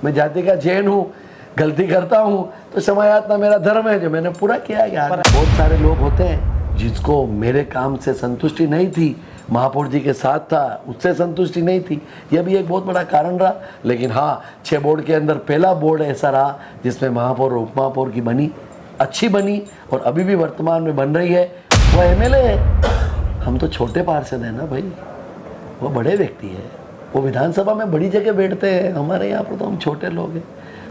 मैं जाति का जैन हूँ, गलती करता हूँ तो क्षमा याचना मेरा धर्म है जो मैंने पूरा किया है। यार बहुत सारे लोग होते हैं जिसको मेरे काम से संतुष्टि नहीं थी, महापौर जी के साथ था उससे संतुष्टि नहीं थी, यह भी एक बहुत बड़ा कारण रहा। लेकिन हाँ, 6 बोर्ड के अंदर पहला बोर्ड ऐसा रहा जिसमें महापौर और उपमहापौर की बनी, अच्छी बनी और अभी भी वर्तमान में बन रही है। वो एमएलए है, हम तो छोटे पार्षद हैं ना भाई, वो बड़े व्यक्ति है, वो विधानसभा में बड़ी जगह बैठते हैं, हमारे यहाँ पर तो हम छोटे लोग हैं,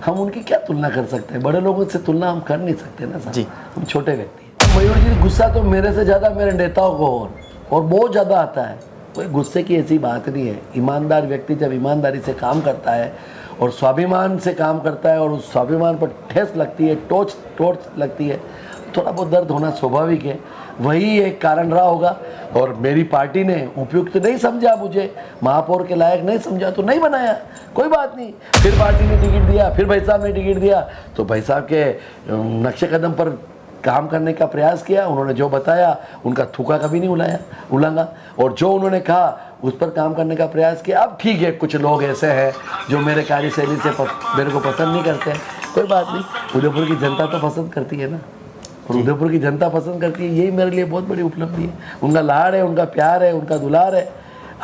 हम उनकी क्या तुलना कर सकते हैं? बड़े लोगों से तुलना हम कर नहीं सकते ना सर, हम छोटे व्यक्ति हैं। मयूर जी गुस्सा तो मेरे से ज़्यादा मेरे नेताओं को और बहुत ज़्यादा आता है। कोई गुस्से की ऐसी बात नहीं है। ईमानदार व्यक्ति जब ईमानदारी से काम करता है और स्वाभिमान से काम करता है और उस स्वाभिमान पर ठेस लगती है, टोच लगती है, थोड़ा बहुत दर्द होना स्वाभाविक है। वही एक कारण रहा होगा और मेरी पार्टी ने उपयुक्त नहीं समझा, मुझे महापौर के लायक नहीं समझा तो नहीं बनाया, कोई बात नहीं। फिर पार्टी ने टिकट दिया, फिर भाई साहब ने टिकट दिया तो भाई साहब के नक्शे कदम पर काम करने का प्रयास किया। उन्होंने जो बताया उनका थूका कभी नहीं उलांगा और जो उन्होंने कहा उस पर काम करने का प्रयास किया। अब ठीक है, कुछ लोग ऐसे हैं जो मेरे कार्यशैली से मेरे को पसंद नहीं करते हैं, कोई बात नहीं, उदयपुर की जनता तो पसंद करती है ना, और उदयपुर की जनता पसंद करती है, यही मेरे लिए बहुत बड़ी उपलब्धि है। उनका लाड़ है, उनका प्यार है, उनका दुलार है।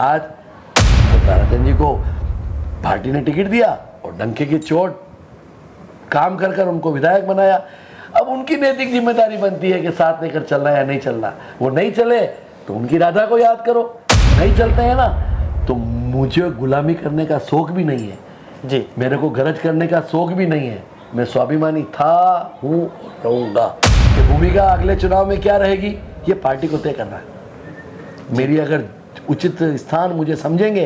आज ताराचंद जी को पार्टी ने टिकट दिया और डंके की चोट काम कर उनको विधायक बनाया। अब उनकी नैतिक जिम्मेदारी बनती है कि साथ लेकर चलना या नहीं चलना। वो नहीं चले तो उनकी राधा को याद करो, नहीं चलते हैं ना तो मुझे गुलामी करने का शौक भी नहीं है जी, मेरे को गरज करने का शौक भी नहीं है। मैं स्वाभिमानी था, हूँ, रहूँगा। ये भूमिका अगले चुनाव में क्या रहेगी ये पार्टी को तय करना है। मेरी अगर उचित स्थान मुझे समझेंगे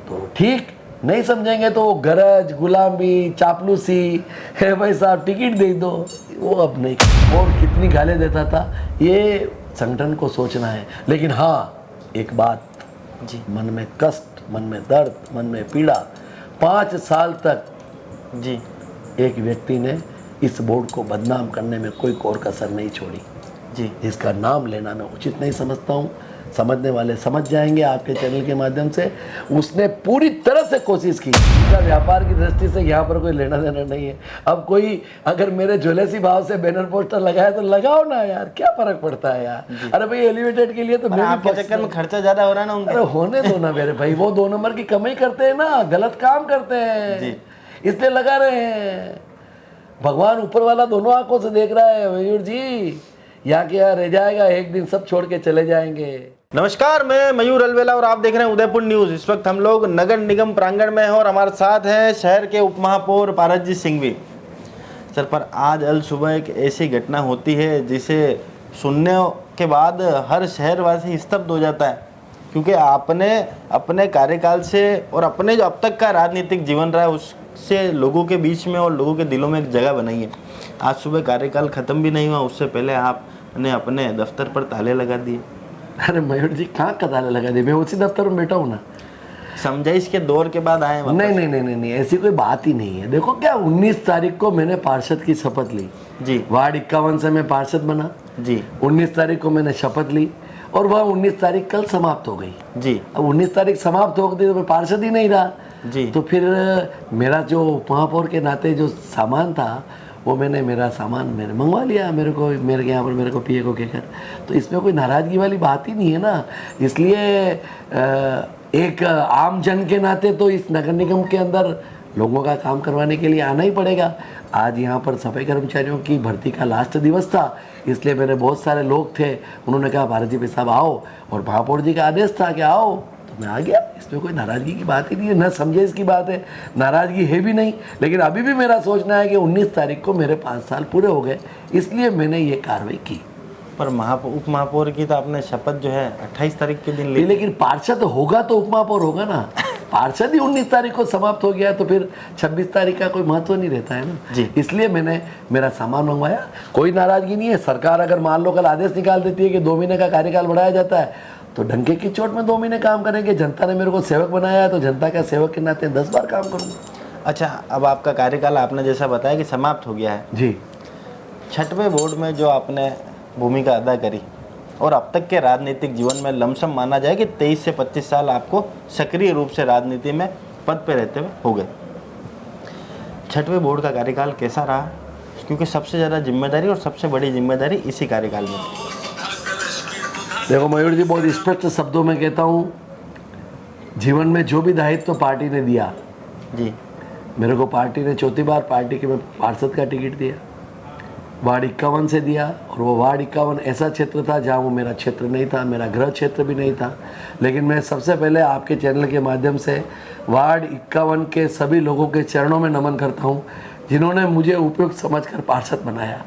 तो ठीक, नहीं समझेंगे तो गरज, गुलामी, चापलूसी है, भाई साहब टिकट दे दो, वो अब नहीं। और कितनी गालें देता था ये संगठन को सोचना है। लेकिन हाँ, एक बात जी, मन में कष्ट, मन में दर्द, मन में पीड़ा, 5 साल तक जी एक व्यक्ति ने इस बोर्ड को बदनाम करने में कोई कोर कसर नहीं छोड़ी जी, जिसका नाम लेना मैं उचित नहीं समझता हूँ। समझने वाले समझ जाएंगे आपके चैनल के माध्यम से। उसने पूरी तरह से कोशिश की, इसका व्यापार की दृष्टि से यहाँ पर कोई लेना देना नहीं है। अब कोई अगर मेरे ज्वेलर्सी भाव से बैनर पोस्टर लगाए तो लगाओ ना यार, क्या फर्क पड़ता है यार। अरे भाई एलिवेटेड के लिए तो मैं आपके चक्कर में खर्चा ज्यादा हो रहा है ना। अरे होने दो ना मेरे भाई, वो 2 नंबर की कमाई करते हैं ना, गलत काम करते हैं इसलिए लगा रहे हैं। भगवान ऊपर वाला दोनों आंखों से देख रहा है मयूर जी, यहाँ के यहाँ रह जाएगा, एक दिन सब छोड़ के चले जाएंगे। नमस्कार, मैं मयूर अलवेला और आप देख रहे हैं उदयपुर न्यूज। इस वक्त हम लोग नगर निगम प्रांगण में हैं और हमारे साथ हैं शहर के उपमहापौर पारसजीत सिंघवी सर। पर आज अल सुबह एक ऐसी घटना होती है जिसे सुनने के बाद हर शहरवासी स्तब्ध हो जाता है, क्योंकि आपने अपने कार्यकाल से और अपने जो अब तक का राजनीतिक जीवन रहा है उससे लोगों के बीच में और लोगों के दिलों में एक जगह बनाई है। आज सुबह कार्यकाल खत्म भी नहीं हुआ, उससे पहले आपने अपने दफ्तर पर ताले लगा दिए। अरे मयूर जी कहाँ का ताले लगा दिए, मैं उसी दफ्तर में बैठा हूँ ना। समझाइश के दौर के बाद आए? नहीं, ऐसी कोई बात ही नहीं है। देखो क्या, 19 तारीख को मैंने पार्षद की शपथ ली जी, वार्ड 51 से मैं पार्षद बना जी। 19 तारीख को मैंने शपथ ली और वह 19 तारीख कल समाप्त हो गई जी। अब 19 तारीख समाप्त हो गई तो मैं पार्षद ही नहीं रहा जी। तो फिर मेरा जो महापौर के नाते जो सामान था वो मेरा सामान मैंने मंगवा लिया, मेरे यहाँ पर मेरे को पीए को कहकर। तो इसमें कोई नाराज़गी वाली बात ही नहीं है ना। इसलिए एक आम जन के नाते तो इस नगर निगम के अंदर लोगों का काम करवाने के लिए आना ही पड़ेगा। आज यहाँ पर सफाई कर्मचारियों की भर्ती का लास्ट दिवस था, इसलिए मेरे बहुत सारे लोग थे, उन्होंने कहा भारत जी साहब आओ, और महापौर जी का आदेश था कि आओ, तो मैं आ गया। इसमें कोई नाराज़गी की बात ही नहीं है, न समझे इसकी बात है, नाराज़गी है भी नहीं। लेकिन अभी भी मेरा सोचना है कि 19 तारीख को मेरे 5 साल पूरे हो गए, इसलिए मैंने ये कार्रवाई की। पर उप महापौर की तो आपने शपथ जो है 28 तारीख के दिन ली, लेकिन पार्षद होगा तो उप महापौर होगा ना। पार्षद ही 19 तारीख को समाप्त हो गया तो फिर 26 तारीख का कोई महत्व नहीं रहता है ना जी। इसलिए मैंने मेरा सामान मंगवाया, कोई नाराज़गी नहीं है। सरकार अगर मान लो कल आदेश निकाल देती है कि 2 महीने का कार्यकाल बढ़ाया जाता है तो डंके की चोट में 2 महीने काम करेंगे। जनता ने मेरे को सेवक बनाया है तो जनता का सेवक के नाते 10 बार काम करूँगा। अच्छा, अब आपका कार्यकाल आपने जैसा बताया कि समाप्त हो गया है जी। 6वें बोर्ड में जो आपने भूमिका अदा करी और अब तक के राजनीतिक जीवन में लमसम माना जाए कि 23 से 25 साल आपको सक्रिय रूप से राजनीति में पद पे रहते हुए हो गए, छठवें बोर्ड का कार्यकाल कैसा रहा, क्योंकि सबसे ज़्यादा जिम्मेदारी और सबसे बड़ी जिम्मेदारी इसी कार्यकाल में थी। देखो मयूर जी, बहुत स्पष्ट शब्दों में कहता हूँ, जीवन में जो भी दायित्व पार्टी ने दिया जी मेरे को, पार्टी ने चौथी बार पार्टी के में पार्षद का टिकट दिया, वार्ड 51 से दिया। और वो वार्ड 51 ऐसा क्षेत्र था जहाँ वो मेरा क्षेत्र नहीं था, मेरा गृह क्षेत्र भी नहीं था। लेकिन मैं सबसे पहले आपके चैनल के माध्यम से वार्ड 51 के सभी लोगों के चरणों में नमन करता हूँ, जिन्होंने मुझे उपयुक्त समझकर पार्षद बनाया।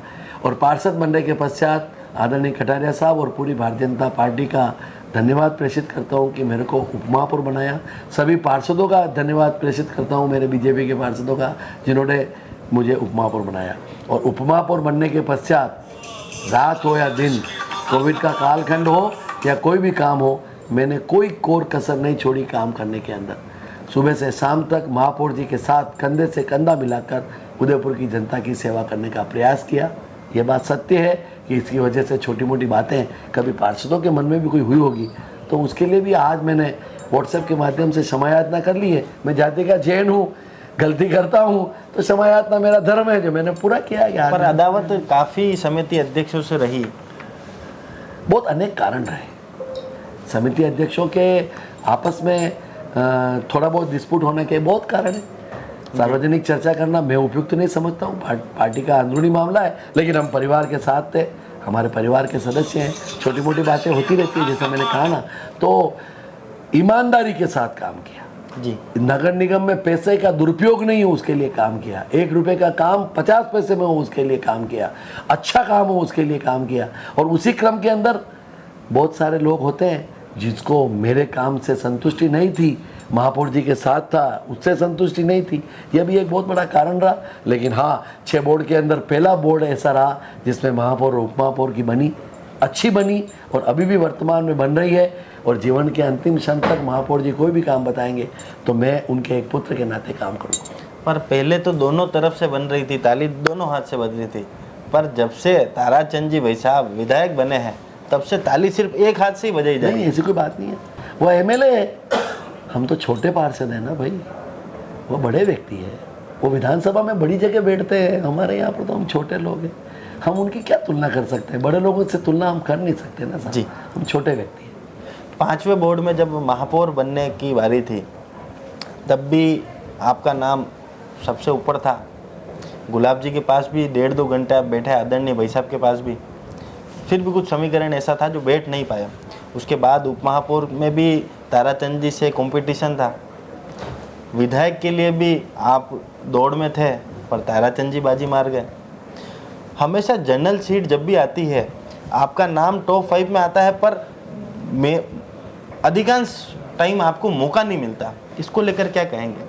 और पार्षद बनने के पश्चात आदरणीय कटारिया साहब और पूरी भारतीय जनता पार्टी का धन्यवाद प्रेषित करता हूं कि मेरे को उपमहापौर बनाया। सभी पार्षदों का धन्यवाद प्रेषित करता हूं, मेरे बीजेपी के पार्षदों का, जिन्होंने मुझे उपमहापौर बनाया। और उपमहापौर बनने के पश्चात रात हो या दिन, कोविड का कालखंड हो या कोई भी काम हो, मैंने कोई कोर कसर नहीं छोड़ी काम करने के अंदर। सुबह से शाम तक महापौर जी के साथ कंधे से कंधा मिलाकर उदयपुर की जनता की सेवा करने का प्रयास किया। ये बात सत्य है कि इसकी वजह से छोटी मोटी बातें कभी पार्षदों के मन में भी कोई हुई होगी, तो उसके लिए भी आज मैंने व्हाट्सएप के माध्यम से क्षमा याचना कर ली है। मैं जाति का जैन हूँ, गलती करता हूँ तो क्षमा याचना मेरा धर्म है, जो मैंने पूरा किया है। पर अदावत काफ़ी समिति अध्यक्षों से रही, बहुत अनेक कारण रहे। समिति अध्यक्षों के आपस में थोड़ा बहुत डिस्प्यूट होने के बहुत कारण है। सार्वजनिक चर्चा करना मैं उपयुक्त नहीं समझता हूँ, पार्टी का अंदरूनी मामला है। लेकिन हम परिवार के साथ थे, हमारे परिवार के सदस्य हैं, छोटी मोटी बातें होती रहती है, जैसा मैंने कहा ना। तो ईमानदारी के साथ काम किया जी। नगर निगम में पैसे का दुरुपयोग नहीं हो उसके लिए काम किया, 1 रुपये का काम 50 पैसे में हो उसके लिए काम किया, अच्छा काम हो उसके लिए काम किया। और उसी क्रम के अंदर बहुत सारे लोग होते हैं जिसको मेरे काम से संतुष्टि नहीं थी, महापौर जी के साथ था उससे संतुष्टि नहीं थी, यह भी एक बहुत बड़ा कारण रहा। लेकिन हाँ, 6 बोर्ड के अंदर पहला बोर्ड ऐसा रहा जिसमें महापौर और उपमहापौर की बनी, अच्छी बनी और अभी भी वर्तमान में बन रही है। और जीवन के अंतिम क्षण तक महापौर जी कोई भी काम बताएंगे तो मैं उनके एक पुत्र के नाते काम करूँगा। पर पहले तो दोनों तरफ से बन रही थी, ताली दोनों हाथ से बज रही थी। पर जब से ताराचंद जी भाई साहब विधायक बने हैं तब से ताली सिर्फ एक हाथ से ही बजाई जा रही नहीं, ऐसी कोई बात नहीं है। वो एमएलए है, हम तो छोटे पार्षद हैं ना भाई, वो बड़े व्यक्ति है, वो विधानसभा में बड़ी जगह बैठते हैं। हमारे यहाँ पर तो हम छोटे लोग हैं, हम उनकी क्या तुलना कर सकते हैं? बड़े लोगों से तुलना हम कर नहीं सकते ना साहब जी, हम छोटे व्यक्ति हैं। 5वें बोर्ड में जब महापौर बनने की बारी थी तब भी आपका नाम सबसे ऊपर था। गुलाब जी के पास भी 1.5-2 घंटे आप बैठे, आदरणीय भाई साहब के पास भी, फिर भी कुछ समीकरण ऐसा था जो बैठ नहीं पाया। उसके बाद उपमहापौर में भी ताराचंद जी से कंपटीशन था, विधायक के लिए भी आप दौड़ में थे पर ताराचंद जी बाजी मार गए। हमेशा जनरल सीट जब भी आती है आपका नाम टॉप 5 में आता है, पर मैं अधिकांश टाइम आपको मौका नहीं मिलता। इसको लेकर क्या कहेंगे?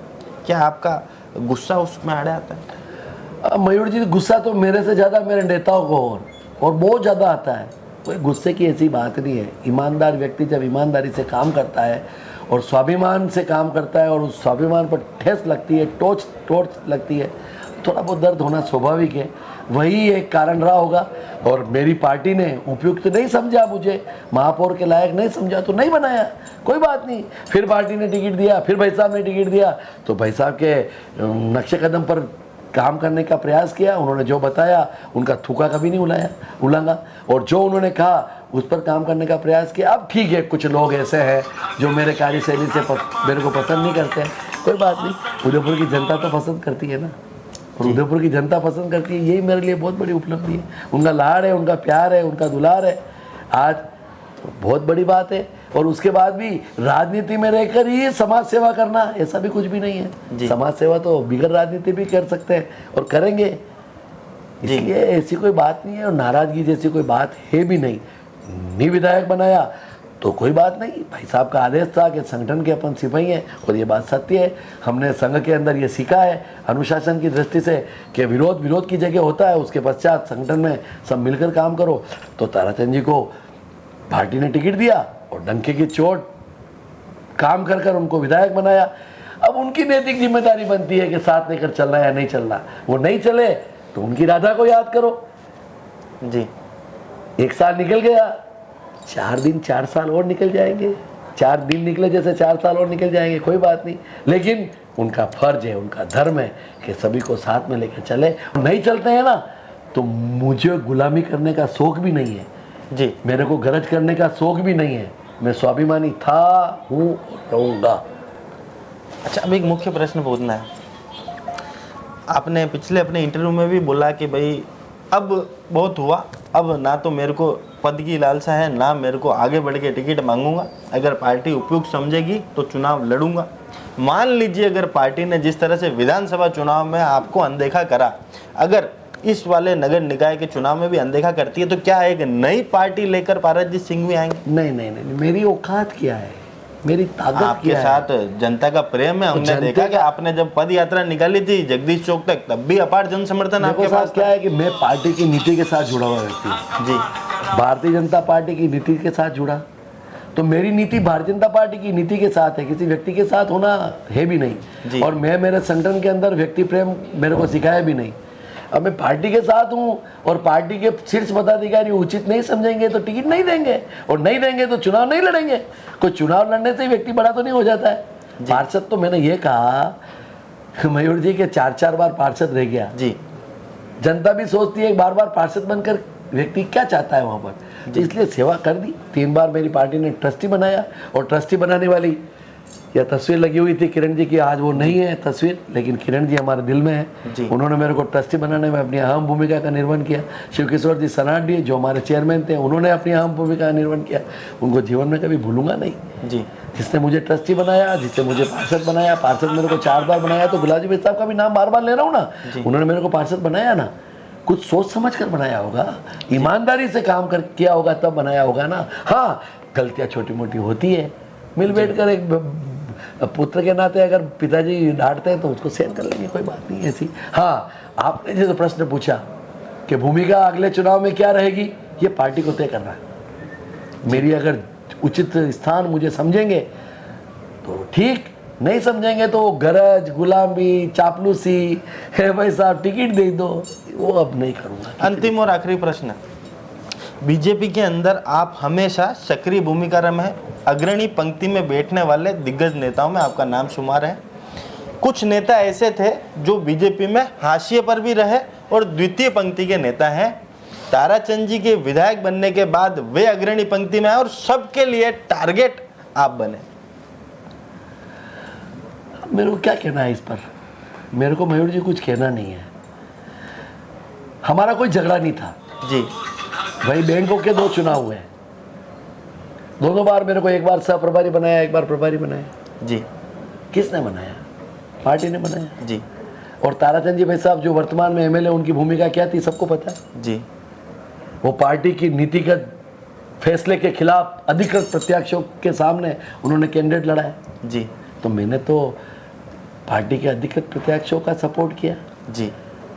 क्या आपका गुस्सा उसमें आड़े आता है? मयूर जी, गुस्सा तो मेरे से ज़्यादा मेरे नेताओं को और बहुत ज़्यादा आता है। कोई गुस्से की ऐसी बात नहीं है। ईमानदार व्यक्ति जब ईमानदारी से काम करता है और स्वाभिमान से काम करता है और उस स्वाभिमान पर ठेस लगती है, टोच लगती है, थोड़ा बहुत दर्द होना स्वाभाविक है। वही एक कारण रहा होगा। और मेरी पार्टी ने उपयुक्त नहीं समझा, मुझे महापौर के लायक नहीं समझा तो नहीं बनाया, कोई बात नहीं। फिर पार्टी ने टिकट दिया, फिर भाई साहब ने टिकट दिया तो भाई साहब के नक्शे कदम पर काम करने का प्रयास किया। उन्होंने जो बताया उनका थूका कभी नहीं उलांगा और जो उन्होंने कहा उस पर काम करने का प्रयास किया। अब ठीक है, कुछ लोग ऐसे हैं जो मेरे कार्यशैली से मेरे को पसंद नहीं करते हैं, कोई बात नहीं। उदयपुर की जनता तो पसंद करती है ना, और उदयपुर की जनता पसंद करती है, यही मेरे लिए बहुत बड़ी उपलब्धि है। उनका लाड़ है, उनका प्यार है, उनका दुलार है, आज बहुत बड़ी बात है। और उसके बाद भी राजनीति में रहकर ही समाज सेवा करना, ऐसा भी कुछ भी नहीं है। समाज सेवा तो बिगड़ राजनीति भी कर सकते हैं और करेंगे, इसलिए ऐसी कोई बात नहीं है और नाराजगी जैसी कोई बात है भी नहीं। विधायक बनाया तो कोई बात नहीं, भाई साहब का आदेश था कि संगठन के अपन सिपाही हैं और ये बात सत्य है। हमने संघ के अंदर ये सीखा है अनुशासन की दृष्टि से कि विरोध की जगह होता है, उसके पश्चात संगठन में सब मिलकर काम करो। तो ताराचंद जी को पार्टी ने टिकट दिया और डंके की चोट काम कर उनको विधायक बनाया। अब उनकी नैतिक जिम्मेदारी बनती है कि साथ लेकर चलना या नहीं चलना। वो नहीं चले तो उनकी राधा को याद करो जी। 1 साल निकल गया, 4 दिन 4 साल और निकल जाएंगे, 4 दिन निकले जैसे 4 साल और निकल जाएंगे, कोई बात नहीं। लेकिन उनका फर्ज है, उनका धर्म है कि सभी को साथ में लेकर चले। नहीं चलते हैं ना तो मुझे गुलामी करने का शौक भी नहीं है जी, मेरे को गरज करने का शौक भी नहीं है। मैं स्वाभिमानी था, हूँ और रहूँगा। अच्छा, अब एक मुख्य प्रश्न पूछना है। आपने पिछले अपने इंटरव्यू में भी बोला कि भाई अब बहुत हुआ, अब ना तो मेरे को पद की लालसा है, ना मेरे को आगे बढ़ के टिकट मांगूंगा। अगर पार्टी उपयुक्त समझेगी तो चुनाव लड़ूंगा। मान लीजिए अगर पार्टी ने जिस तरह से विधानसभा चुनाव में आपको अनदेखा करा, अगर इस वाले नगर निकाय के चुनाव में भी अनदेखा करती है, तो क्या एक नई पार्टी लेकर पारसजीत सिंघवी आएंगे? नहीं नहीं नहीं, मेरी औकात क्या है, मेरी ताकत आपके क्या है? साथ जनता का प्रेम है। हमने जनता देखा कि आपने जब पद यात्रा निकाली थी जगदीश चौक तक, तब भी अपार जन समर्थन आपके देखो पास साहब, क्या है कि मैं पार्टी की नीति के साथ जुड़ा हुआ व्यक्ति हूँ। जी, भारतीय जनता पार्टी की नीति के साथ जुड़ा, तो मेरी नीति भारतीय जनता पार्टी की नीति के साथ है, किसी व्यक्ति के साथ होना है भी जी। नहीं। और मैं मेरे संगठन के अंदर व्यक्ति प्रेम मेरे को सिखाया भी नहीं। अब मैं पार्टी के साथ हूँ और पार्टी के शीर्ष पदाधिकारी उचित नहीं समझेंगे तो टिकट नहीं देंगे, और नहीं देंगे तो चुनाव नहीं लड़ेंगे। कोई चुनाव लड़ने से ही व्यक्ति बड़ा तो नहीं हो जाता है। पार्षद तो मैंने ये कहा, मयूर जी के 4-4 बार पार्षद रह गया जी, जनता भी सोचती है बार बार पार्षद बनकर व्यक्ति क्या चाहता है वहाँ पर, तो इसलिए सेवा कर दी। 3 बार मेरी पार्टी ने ट्रस्टी बनाया, और ट्रस्टी बनाने वाली यह तस्वीर लगी हुई थी किरण जी की, आज वो नहीं है तस्वीर, लेकिन किरण जी हमारे दिल में है। उन्होंने मेरे को ट्रस्टी बनाने में अपनी अहम भूमिका का निर्वहन किया। शिव किशोर जी सनाडी जो हमारे चेयरमैन थे, उन्होंने अपनी अहम भूमिका का निर्वहन किया। उनको जीवन में कभी भूलूंगा नहीं जी, जिसने मुझे ट्रस्टी बनाया, जिसने मुझे पार्षद बनाया। पार्षद मेरे को 4 बार बनाया, तो गुलाजी भाई साहब का भी नाम बार बार ले रहा हूँ ना, उन्होंने मेरे को पार्षद बनाया ना, कुछ सोच समझ कर बनाया होगा, ईमानदारी से काम कर किया होगा तब बनाया होगा ना। हाँ, गलतियाँ छोटी मोटी होती है, मिल बैठ कर एक पुत्र के नाते अगर पिताजी डांटते हैं तो उसको सहन कर लेंगे, कोई बात नहीं ऐसी। हाँ, आपने जो प्रश्न पूछा कि भूमिका अगले चुनाव में क्या रहेगी, ये पार्टी को तय करना है। मेरी अगर उचित स्थान मुझे समझेंगे तो ठीक, नहीं समझेंगे तो गरज, गुलामी, चापलूसी है भाई साहब टिकट दे दो, वो अब नहीं करूँगा। अंतिम और आखिरी प्रश्न, बीजेपी के अंदर आप हमेशा सक्रिय भूमिका में है, अग्रणी पंक्ति में बैठने वाले दिग्गज नेताओं में आपका नाम शुमार है। कुछ नेता ऐसे थे जो बीजेपी में हाशिए पर भी रहे और द्वितीय पंक्ति के नेता हैं। ताराचंद जी के विधायक बनने के बाद वे अग्रणी पंक्ति में आए और सबके लिए टारगेट आप बने। मेरे को क्या कहना है इस पर, मेरे को मयूर जी कुछ कहना नहीं है। हमारा कोई झगड़ा नहीं था जी, भाई, बैंकों के 2 चुनाव हुए, दोनों बार मेरे को एक बार सह प्रभारी बनाया, एक बार प्रभारी बनाया। जी, किसने बनाया? पार्टी ने बनाया। जी, और ताराचंद जी भाई साहब जो वर्तमान में एमएलए, उनकी भूमिका क्या थी सबको पता है। जी, वो पार्टी की नीतिगत फैसले के खिलाफ अधिकृत प्रत्याशियों के सामने उन्होंने कैंडिडेट लड़ाया। जी, तो मैंने तो पार्टी के अधिकृत प्रत्याशियों का सपोर्ट किया, जी,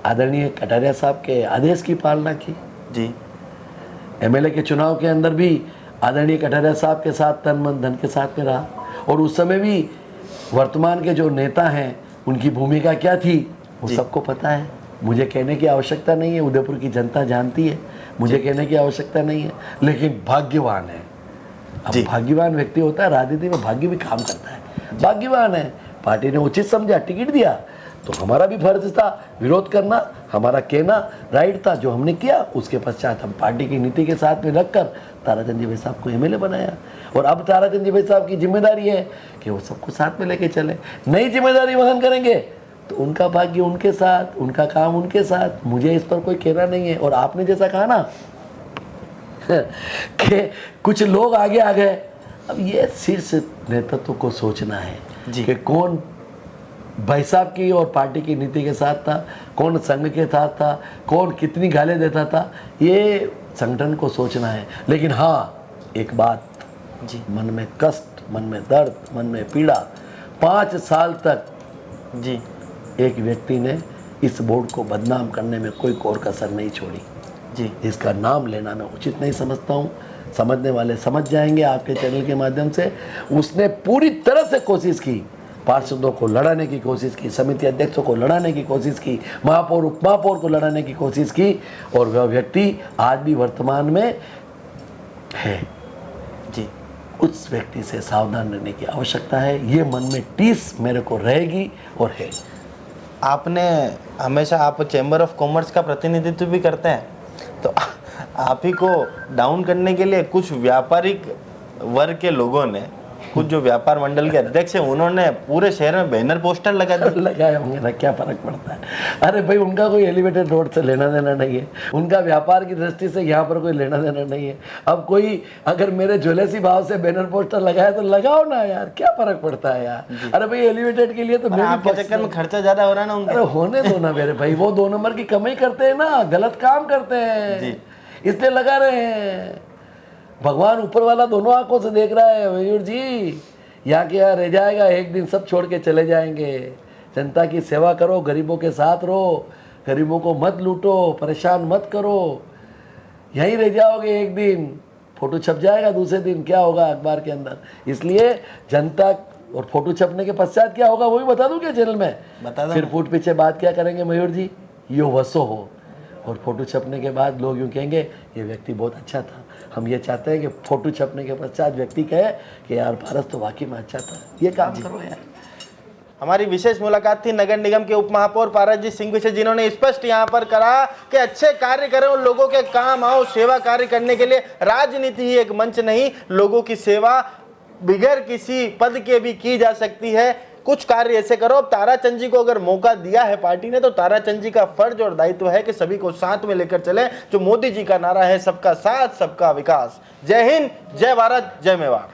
आदरणीय कटारिया साहब के आदेश की पालना की। जी, एमएलए के चुनाव के अंदर भी आदरणीय कटारिया साहब के साथ तन मन धन के साथ में रहा, और उस समय भी वर्तमान के जो नेता हैं उनकी भूमिका क्या थी वो सबको पता है। मुझे कहने की आवश्यकता नहीं है, उदयपुर की जनता जानती है, मुझे कहने की आवश्यकता नहीं है। लेकिन भाग्यवान है, अब भाग्यवान व्यक्ति होता है, राजनीति में भाग्य भी काम करता है। भाग्यवान है, पार्टी ने उचित समझा, टिकट दिया, तो हमारा भी फर्ज था विरोध करना, हमारा कहना राइट था। जो हमने किया उसके पश्चात हम पार्टी की नीति के साथ में रखकर ताराचंद जी भाई साहब को एमएलए बनाया। और अब ताराचंद जी भाई साहब की जिम्मेदारी है कि वो सबको साथ में लेके चले। नई जिम्मेदारी वहन करेंगे तो उनका भाग्य उनके साथ, उनका काम उनके साथ, मुझे इस पर कोई कहना नहीं है। और आपने जैसा कहा ना कि कुछ लोग आगे आ गए, अब ये शीर्ष नेतृत्व को सोचना है कि कौन भाई साहब की और पार्टी की नीति के साथ था, कौन संघ के साथ था, कौन कितनी गालें देता था, ये संगठन को सोचना है। लेकिन हाँ, एक बात जी, मन में कष्ट, मन में दर्द, मन में पीड़ा, 5 साल तक जी एक व्यक्ति ने इस बोर्ड को बदनाम करने में कोई कोर कसर नहीं छोड़ी जी। इसका नाम लेना मैं उचित नहीं समझता हूँ। समझने वाले समझ जाएंगे आपके चैनल के माध्यम से। उसने पूरी तरह से कोशिश की, पार्षदों को लड़ाने की कोशिश की, समिति अध्यक्षों को लड़ाने की कोशिश की, महापौर उपमहापौर को लड़ाने की कोशिश की, और वह व्यक्ति आज भी वर्तमान में है जी। उस व्यक्ति से सावधान रहने की आवश्यकता है। ये मन में टीस मेरे को रहेगी और है। आपने हमेशा, आप चैम्बर ऑफ कॉमर्स का प्रतिनिधित्व भी करते हैं, तो आप ही को डाउन करने के लिए कुछ व्यापारिक वर्ग के लोगों ने, कुछ जो व्यापार मंडल के अध्यक्ष हैं, उन्होंने पूरे शहर में बैनर पोस्टर लगा दिए। लगाए होंगे ना, क्या फर्क पड़ता है। अरे भाई, उनका कोई एलिवेटेड रोड से लेना देना नहीं है, उनका व्यापार की दृष्टि से यहाँ पर कोई लेना देना नहीं है। अब कोई अगर मेरे ज्वेलर्सी भाव से बैनर पोस्टर लगाए तो लगाओ ना यार, क्या फर्क पड़ता है यार। अरे भाई, एलिवेटेड के लिए तो आपके चक्कर में खर्चा ज्यादा हो रहा है ना उनका। अरे होने दो ना मेरे भाई, वो 2 नंबर की कमाई करते हैं ना, गलत काम करते हैं, इसलिए लगा रहे हैं। भगवान ऊपर वाला दोनों आंखों से देख रहा है मयूर जी। यहाँ के यहाँ रह जाएगा, एक दिन सब छोड़ के चले जाएंगे। जनता की सेवा करो, गरीबों के साथ रहो, गरीबों को मत लूटो, परेशान मत करो, यहीं रह जाओगे। एक दिन फोटो छप जाएगा, दूसरे दिन क्या होगा अखबार के अंदर। इसलिए जनता, और फोटो छपने के पश्चात क्या होगा वो भी बता दूं क्या चैनल में? बता दो। फिर फूट पीछे बात क्या करेंगे मयूर जी, यो वसो हो। और फोटो छपने के बाद लोग यूँ कहेंगे ये व्यक्ति बहुत अच्छा था। हम ये चाहते हैं कि फोटो छपने के पश्चात व्यक्ति कहे कि यार भारत तो वाकई में अच्छा था। ये काम करो यार। हमारी विशेष मुलाकात थी नगर निगम के उप महापौर पारसजीत सिंघवी से, जिन्होंने स्पष्ट यहाँ पर करा कि अच्छे कार्य करें और लोगों के काम आओ। सेवा कार्य करने के लिए राजनीति ही एक मंच नहीं, लोगों की सेवा बिगैर किसी पद के भी की जा सकती है। कुछ कार्य ऐसे करो। अब ताराचंद जी को अगर मौका दिया है पार्टी ने, तो ताराचंद जी का फर्ज और दायित्व है कि सभी को साथ में लेकर चले। जो मोदी जी का नारा है, सबका साथ सबका विकास। जय हिंद, जय भारत, जय मेवाड़।